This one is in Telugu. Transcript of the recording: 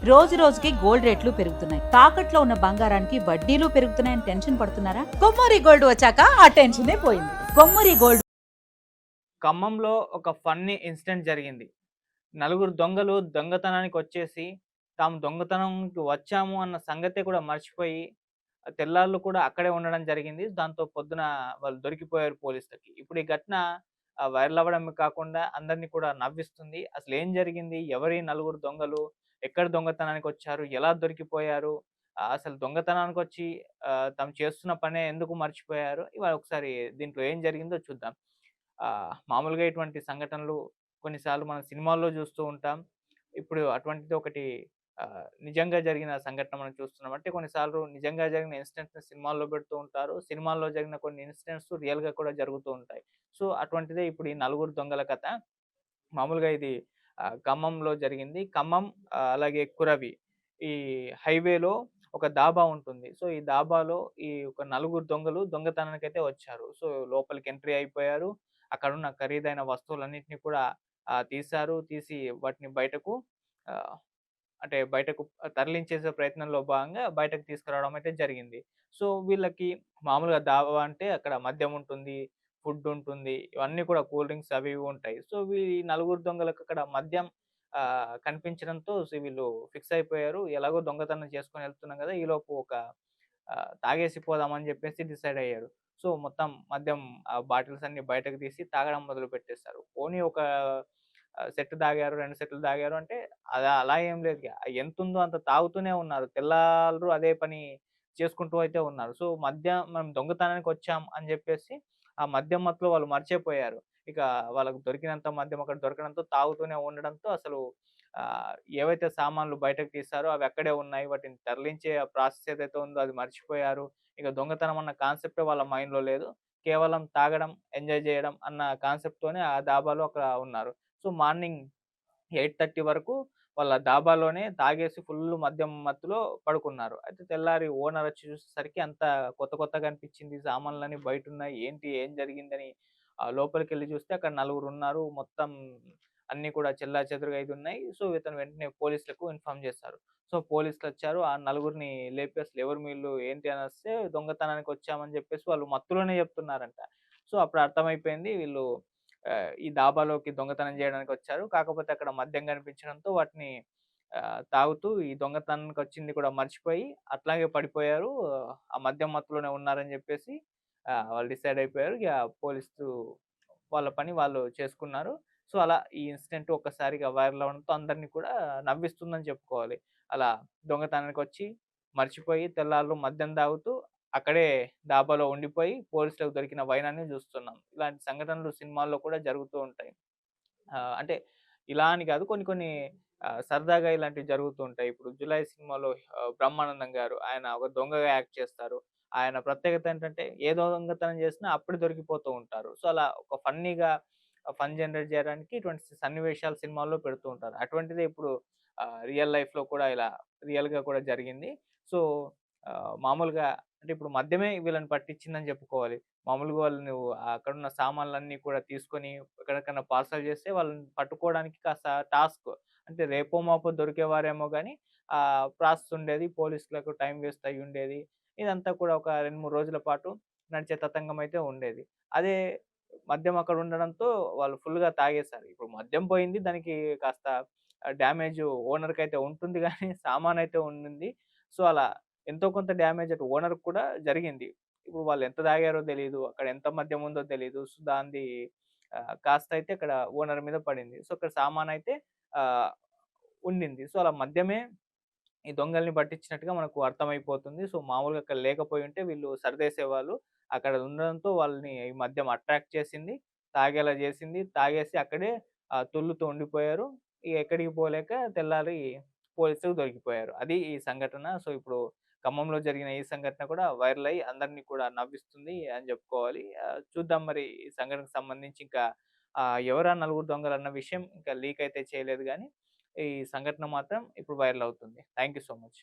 రోజు రోజుకి గోల్డ్ రేట్లు పెరుగుతున్నాయి. తాకట్లో ఉన్న బంగారానికి వడ్డీలు పెరుగుతున్నాయని టెన్షన్ పడుతున్నారా? కొమ్మూరి గోల్డ్ వచ్చాక ఆ టెన్షనే పోయింది. కొమ్మూరి గోల్డ్. ఖమ్మంలో ఒక ఫన్నీ ఇన్సిడెంట్ జరిగింది. నలుగురు దొంగలు దొంగతనానికి వచ్చేసి, తాము దొంగతనంకి వచ్చాము అన్న సంగతే కూడా మర్చిపోయి, తెల్లార్లు కూడా అక్కడే ఉండడం జరిగింది. దాంతో పొద్దున వాళ్ళు దొరికిపోయారు పోలీసులకి. ఇప్పుడు ఈ ఘటన వైరల్ అవ్వడమే కాకుండా అందరిని కూడా నవ్విస్తుంది. అసలేం జరిగింది? ఎవరీ నలుగురు దొంగలు? ఎక్కడ దొంగతనానికొచ్చారు? ఎలా దొరికిపోయారు? అసలు దొంగతనానికొచ్చి తాము చేస్తున్న పనే ఎందుకు మర్చిపోయారు? ఇవాళ ఒకసారి దీంట్లో ఏం జరిగిందో చూద్దాం. మామూలుగా ఇటువంటి సంఘటనలు కొన్నిసార్లు మనం సినిమాల్లో జూస్తూ ఉంటాం. ఇప్పుడు అటువంటిది ఒకటి నిజంగా జరిగిన సంఘటన మనం చూస్తున్నాం. అంటే కొన్నిసార్లు నిజంగా జరిగిన ఇన్సిడెంట్స్‌ని సినిమాల్లో పెడుతూ ఉంటారు. సినిమాల్లో జరిగిన కొన్ని ఇన్సిడెంట్స్ రియల్‌గా కూడా జరుగుతూ ఉంటాయి. సో, అటువంటిదే ఇప్పుడు ఈ నలుగురు దొంగల కథ. మామూలుగా ఇది ఖమ్మంలో జరిగింది. ఖమ్మం అలాగే కురవి ఈ హైవేలో ఒక డాబా ఉంటుంది. సో, ఈ డాబాలో ఈ ఒక నలుగురు దొంగలు దొంగతనానికైతే వచ్చారు. సో, లోపలికి ఎంట్రీ అయిపోయారు. అక్కడున్న ఖరీదైన వస్తువులన్నిటిని కూడా తీశారు. తీసి వాటిని బయటకు ఆహ్, అంటే బయటకు తరలించేసే ప్రయత్నంలో భాగంగా బయటకు తీసుకురావడం అయితే జరిగింది. సో, వీళ్ళకి మామూలుగా దాబా అంటే అక్కడ మద్యం ఉంటుంది, ఫుడ్ ఉంటుంది. ఇవన్నీ కూడా కూల్ డ్రింక్స్ అవి ఇవి ఉంటాయి. సో, నలుగురు దొంగలకు అక్కడ మద్యం కనిపించడంతో వీళ్ళు ఫిక్స్ అయిపోయారు. ఎలాగో దొంగతనం చేసుకొని ఎళ్తున్నాం గదా! ఈలోపు ఒక తాగేసి పోదామని జెప్పేసి డిసైడ్ అయ్యారు. సో, మొత్తం మద్యం బాటిల్స్ అన్నీ బయటకు తీసి తాగడం మొదలుపెట్టేసారు. పోనీ ఒక సెట్ తాగారు, 2 సెట్‌లు తాగారు అంటే అలా ఏం లేదు. ఎంతుందో అంత తాగుతూనే ఉన్నారు. తెల్లార్లు అదే పని చేసుకుంటూ అయితే ఉన్నారు. సో, మనం దొంగతనానికొచ్చాం అని జెప్పేసి ఆ మద్యం మత్తులో వాళ్ళు మర్చిపోయారు. ఇక వాళ్ళకు దొరికినంత మద్యం అక్కడ దొరకడంతో తాగుతూనే ఉండడంతో అసలు ఏవైతే సామాన్లు బయటకు తీశారో అవి అక్కడే ఉన్నాయి. వాటిని తరలించే ఆ ప్రాసెస్ ఏదైతే ఉందో అది మర్చిపోయారు. ఇక దొంగతనం అన్న కాన్సెప్టే వాళ్ళ మైండ్‌లో లేదు. కేవలం తాగడం, ఎంజాయ్ జేయడం అన్న కాన్సెప్ట్‌తోనే ఆ డాబాలో అక్కడ ఉన్నారు. సో, మార్నింగ్ 8:30 వరకు వాళ్ళ డాబాలోనే తాగేసి ఫుల్లు మద్యం మత్తులో పడుకున్నారు. అయితే తెల్లారి ఓనర్ వచ్చి చూసేసరికి అంతా కొత్త కొత్తగా అనిపించింది. సామాన్లన్నీ బయటున్నాయి. ఏంటి? ఏం జరిగిందని లోపలికెళ్ళి చూస్తే అక్కడ నలుగురున్నారు. మొత్తం అన్నీ కూడా చెల్లాచెదురుగా అయితున్నాయి. సో, ఇతను వెంటనే పోలీసులకు ఇన్ఫార్మ్ చేశారు. సో, పోలీసులొచ్చారు. ఆ నలుగురిని లేపి అసలు ఎవరు వీళ్ళు? ఏంటి? అనొస్తే దొంగతనానికొచ్చామని చెప్పేసి వాళ్ళు మత్తులోనే చెప్తున్నారంట. సో, అప్పుడు అర్థమైపోయింది వీళ్ళు ఈ డాబాలోకి దొంగతనం జేయడానికొచ్చారు. కాకపోతే అక్కడ మద్యం కనిపించడంతో వాటిని తాగుతూ ఈ దొంగతనానికొచ్చింది కూడా మర్చిపోయి అట్లాగే పడిపోయారు. ఆ మద్యం మత్తులోనే ఉన్నారని జెప్పేసి వాళ్ళు డిసైడ్ అయిపోయారు. ఇగ పోలీసు వాళ్ళ పని వాళ్ళు చేసుకున్నారు. సో, అలా ఈ ఇన్సిడెంట్ ఒక్కసారిగా వైరల్ అవ్వడంతో అందరిని కూడా నవ్విస్తుందని చెప్పుకోవాలి. అలా దొంగతనానికొచ్చి మర్చిపోయి తెల్లార్లు మద్యం తాగుతూ అక్కడే డాబాలో ఉండిపోయి పోలీసులకు దొరికిన వైనాన్ని జూస్తున్నాం. ఇలాంటి సంఘటనలు సినిమాల్లో కూడా జరుగుతూ ఉంటాయి. అంటే ఇలా అని గాదు కొన్ని కొన్ని సరదాగా ఇలాంటివి జరుగుతూ ఉంటాయి. ఇప్పుడు 'జులై' సినిమాలో బ్రహ్మానందం గారు ఆయన ఒక దొంగగా యాక్ట్ చేస్తారు. ఆయన ప్రత్యేకత ఏంటంటే ఏ దొంగతనం చేసినా అప్పుడే దొరికిపోతూ ఉంటారు. సో, అలా ఒక ఫన్నీగా ఫన్ జనరేట్ జేయడానికి ఇటువంటి సన్నివేశాలు సినిమాల్లో పెడుతూ ఉంటారు. అటువంటిదే ఇప్పుడు రియల్ లైఫ్‌లో కూడా ఇలా రియల్‌గా కూడా జరిగింది. సో, మామూలుగా అంటే ఇప్పుడు మద్యమే వీళ్ళని పట్టించిందని జెప్పుకోవాలి. మామూలుగా వాళ్ళు నువ్వు అక్కడున్న సామాన్లన్నీ కూడా తీసుకొని ఎక్కడికన్నా పార్సెల్ చేస్తే వాళ్ళని పట్టుకోవడానికి కాస్త టాస్క్. అంటే రేపో మాపో దొరికేవారేమో గానీ ప్రాసెస్ ఉండేది. పోలీసులకు టైం వేస్ట్ అయ్యుండేది. ఇదంతా కూడా ఒక 2, 3 రోజుల పాటు నడిచే తతంగం అయితే ఉండేది. అదే మద్యం అక్కడ ఉండడంతో వాళ్ళు ఫుల్‌గా తాగేశారు. ఇప్పుడు మద్యం పోయింది. దానికి కాస్త డ్యామేజు ఓనర్‌కైతే ఉంటుంది గానీ సామానయితే ఉండింది. సో, అలా ఎంతో కొంత డ్యామేజ్ అటు ఓనర్‌కి కూడా జరిగింది. ఇప్పుడు వాళ్ళెంత తాగారో తెలీదు. అక్కడ ఎంత మద్యం ఉందో తెలీదు. సో, దానిది కాస్తయితే అక్కడ ఓనర్ మీద పడింది. సో, అక్కడ సామానయితే ఆహ్, ఉండింది. సో, అలా మద్యమే ఈ దొంగల్ని పట్టించినట్టుగా మనకు అర్థమైపోతుంది. సో, మామూలుగా అక్కడ లేకపోయుంటే వీళ్ళు సరిదేసేవాళ్ళు. అక్కడ ఉండడంతో వాళ్ళని ఈ మద్యం అట్రాక్ట్ చేసింది. తాగేలా జేసింది. తాగేసి అక్కడే తుళ్ళుతూ ఉండిపోయారు. ఇగ ఎక్కడికి పోలేక తెల్లారి పోలీసులకు దొరికిపోయారు. అది ఈ సంఘటన. సో, ఇప్పుడు ఖమ్మంలో జరిగిన ఈ సంఘటన కూడా వైరల్ అయ్యి అందరిని కూడా నవ్విస్తుంది అని జెప్పుకోవాలి. చూద్దాం మరి ఈ సంఘటనకు సంబంధించి ఇంకా ఎవరా నలుగురు దొంగలన్న విషయం ఇంకా లీక్ అయితే చేయలేదు గానీ, ఈ సంఘటన మాత్రం ఇప్పుడు వైరల్ అవుతుంది. Thank you so much.